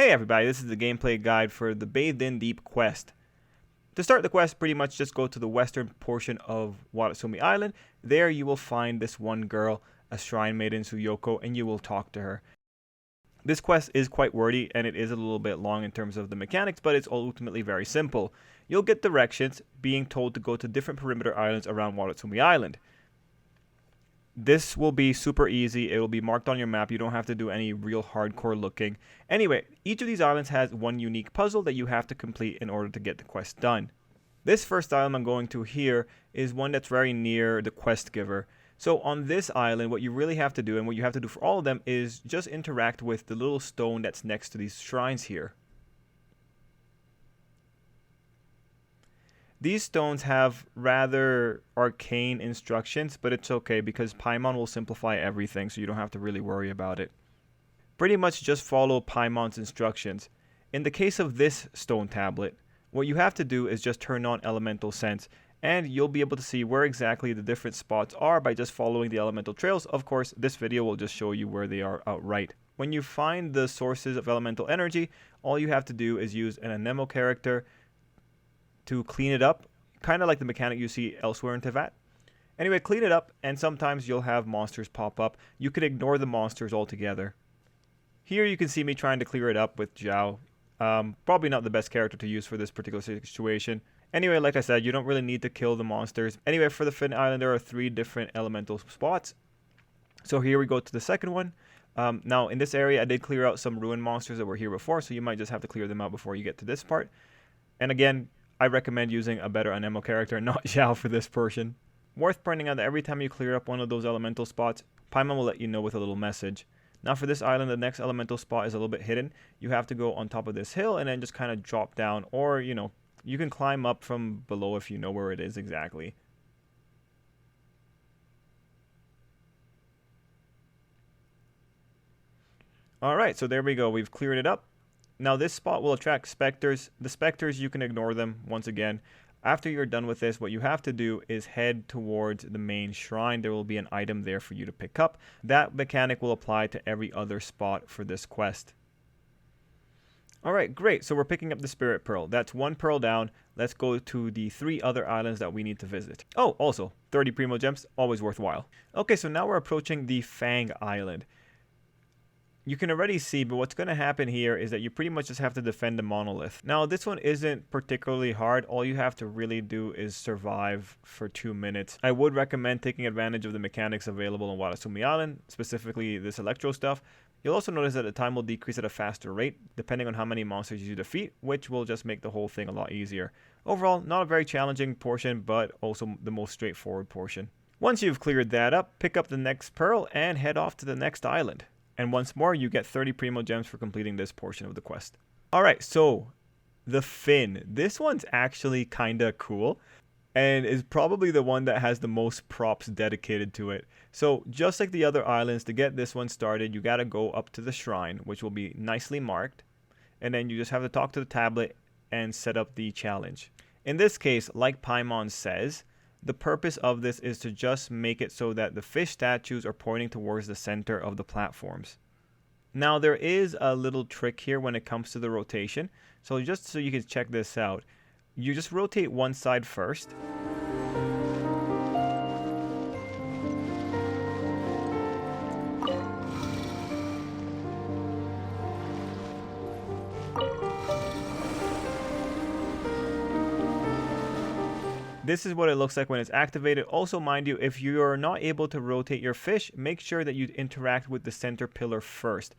Hey everybody, this is the gameplay guide for the Bathed in Deep quest. To start the quest, pretty much just go to the western portion of Watatsumi Island. There you will find this one girl, a shrine maiden Suyoko, and you will talk to her. This quest is quite wordy and it is a little bit long in terms of the mechanics, but it's ultimately very simple. You'll get directions being told to go to different perimeter islands around Watatsumi Island. This will be super easy. It will be marked on your map. You don't have to do any real hardcore looking. Anyway, each of these islands has one unique puzzle that you have to complete in order to get the quest done. This first island I'm going to here is one that's very near the quest giver. So on this island, what you really have to do, and what you have to do for all of them, is just interact with the little stone that's next to these shrines here. These stones have rather arcane instructions, but it's okay because Paimon will simplify everything, so you don't have to really worry about it. Pretty much just follow Paimon's instructions. In the case of this stone tablet, what you have to do is just turn on elemental sense, and you'll be able to see where exactly the different spots are by just following the elemental trails. Of course, this video will just show you where they are outright. When you find the sources of elemental energy, all you have to do is use an Anemo character to clean it up, kind of like the mechanic you see elsewhere in Tevat. Anyway, clean it up, and sometimes you'll have monsters pop up. You could ignore the monsters altogether. Here you can see me trying to clear it up with Zhao. Probably not the best character to use for this particular situation. Anyway, like I said, you don't really need to kill the monsters. Anyway, for the Fin Island, there are 3 different elemental spots. So here we go to the second one. Now, in this area, I did clear out some ruined monsters that were here before, so you might just have to clear them out before you get to this part. And again, I recommend using a better Anemo character, not Zhao, for this portion. Worth pointing out that every time you clear up one of those elemental spots, Paimon will let you know with a little message. Now for this island, the next elemental spot is a little bit hidden. You have to go on top of this hill and then just kind of drop down, or, you know, you can climb up from below if you know where it is exactly. Alright, so there we go. We've cleared it up. Now this spot will attract specters. The specters, you can ignore them once again. After you're done with this, what you have to do is head towards the main shrine. There will be an item there for you to pick up. That mechanic will apply to every other spot for this quest. Alright, great. So we're picking up the Spirit Pearl. That's 1 pearl down. Let's go to the 3 other islands that we need to visit. Oh, also, 30 Primo Gems, always worthwhile. Okay, so now we're approaching the Fang Island. You can already see, but what's going to happen here is that you pretty much just have to defend the monolith. Now, this one isn't particularly hard. All you have to really do is survive for 2 minutes. I would recommend taking advantage of the mechanics available on Watatsumi Island, specifically this electro stuff. You'll also notice that the time will decrease at a faster rate, depending on how many monsters you defeat, which will just make the whole thing a lot easier. Overall, not a very challenging portion, but also the most straightforward portion. Once you've cleared that up, pick up the next pearl and head off to the next island. And once more, you get 30 Primo Gems for completing this portion of the quest. Alright, so the fin. This one's actually kinda cool, and is probably the one that has the most props dedicated to it. So just like the other islands, to get this one started, you gotta go up to the shrine, which will be nicely marked. And then you just have to talk to the tablet and set up the challenge. In this case, like Paimon says, the purpose of this is to just make it so that the fish statues are pointing towards the center of the platforms. Now there is a little trick here when it comes to the rotation. So just so you can check this out, you just rotate one side first. This is what it looks like when it's activated. Also, mind you, if you are not able to rotate your fish, make sure that you interact with the center pillar first.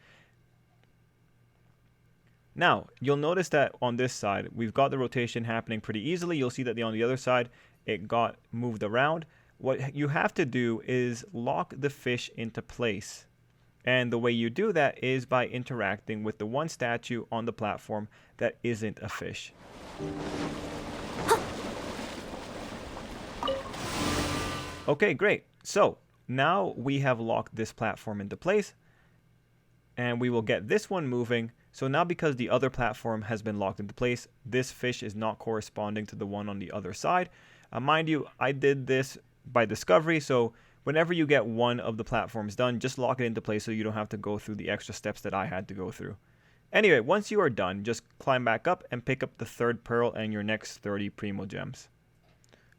Now, you'll notice that on this side, we've got the rotation happening pretty easily. You'll see that on the other side, it got moved around. What you have to do is lock the fish into place. And the way you do that is by interacting with the one statue on the platform that isn't a fish. Okay, great. So now we have locked this platform into place, and we will get this one moving. So now, because the other platform has been locked into place, this fish is not corresponding to the one on the other side. Mind you, I did this by discovery, so whenever you get one of the platforms done, just lock it into place so you don't have to go through the extra steps that I had to go through. Anyway, once you are done, just climb back up and pick up the third pearl and your next 30 Primo Gems.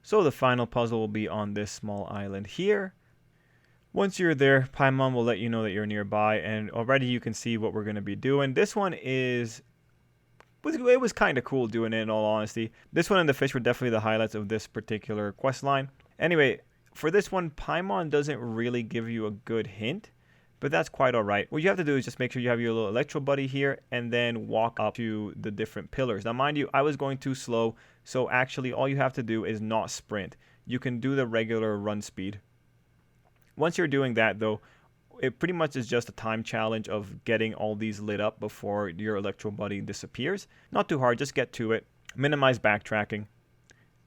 So the final puzzle will be on this small island here. Once you're there, Paimon will let you know that you're nearby, and already you can see what we're going to be doing. This one it was kind of cool doing it, in all honesty. This one and the fish were definitely the highlights of this particular quest line. Anyway, for this one, Paimon doesn't really give you a good hint, but that's quite alright. What you have to do is just make sure you have your little Electro Buddy here, and then walk up to the different pillars. Now mind you, I was going too slow, so actually all you have to do is not sprint. You can do the regular run speed. Once you're doing that though, it pretty much is just a time challenge of getting all these lit up before your Electro Buddy disappears. Not too hard, just get to it. Minimize backtracking.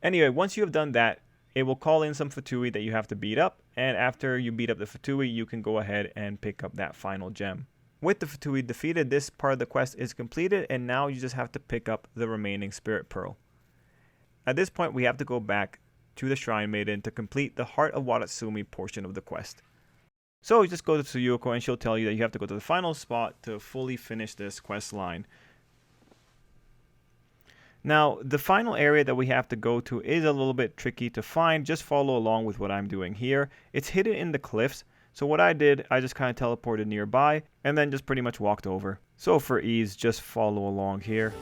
Anyway, once you have done that, it will call in some Fatui that you have to beat up, and after you beat up the Fatui, you can go ahead and pick up that final gem. With the Fatui defeated, this part of the quest is completed, and now you just have to pick up the remaining Spirit Pearl. At this point, we have to go back to the Shrine Maiden to complete the Heart of Watatsumi portion of the quest. So you just go to Tsuyuko and she'll tell you that you have to go to the final spot to fully finish this quest line. Now, the final area that we have to go to is a little bit tricky to find. Just follow along with what I'm doing here. It's hidden in the cliffs. So what I did, I just kind of teleported nearby and then just pretty much walked over. So for ease, just follow along here.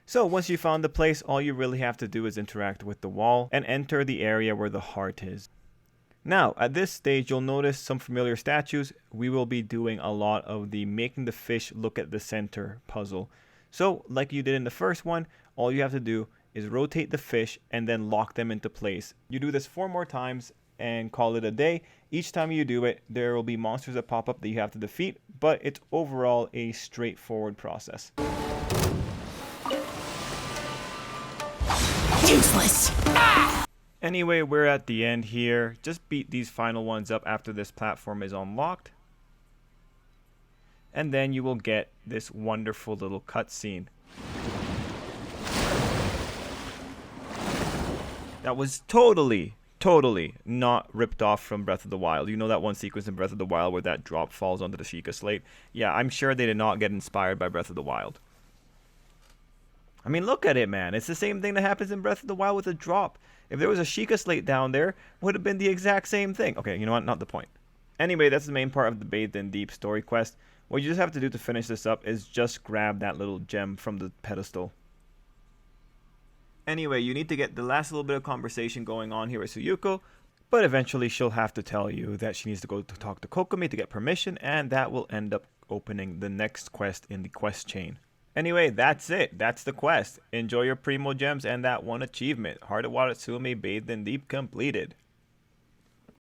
So once you found the place, all you really have to do is interact with the wall and enter the area where the heart is. Now, at this stage, you'll notice some familiar statues. We will be doing a lot of the making the fish look at the center puzzle. So, like you did in the first one, all you have to do is rotate the fish and then lock them into place. You do this 4 more times and call it a day. Each time you do it, there will be monsters that pop up that you have to defeat, but it's overall a straightforward process. Useless. Anyway, we're at the end here. Just beat these final ones up after this platform is unlocked. And then you will get this wonderful little cutscene. That was totally not ripped off from Breath of the Wild. You know that one sequence in Breath of the Wild where that drop falls onto the Sheikah Slate? Yeah, I'm sure they did not get inspired by Breath of the Wild. I mean, look at it, man. It's the same thing that happens in Breath of the Wild with a drop. If there was a Sheikah Slate down there, it would have been the exact same thing. Okay, you know what? Not the point. Anyway, that's the main part of the Bathed in Deep story quest. What you just have to do to finish this up is just grab that little gem from the pedestal. Anyway, you need to get the last little bit of conversation going on here with Tsuyuko, but eventually she'll have to tell you that she needs to go to talk to Kokomi to get permission, and that will end up opening the next quest in the quest chain. Anyway, that's it. That's the quest. Enjoy your Primo Gems and that one achievement. Heart of Watatsumi Bathed in Deep completed.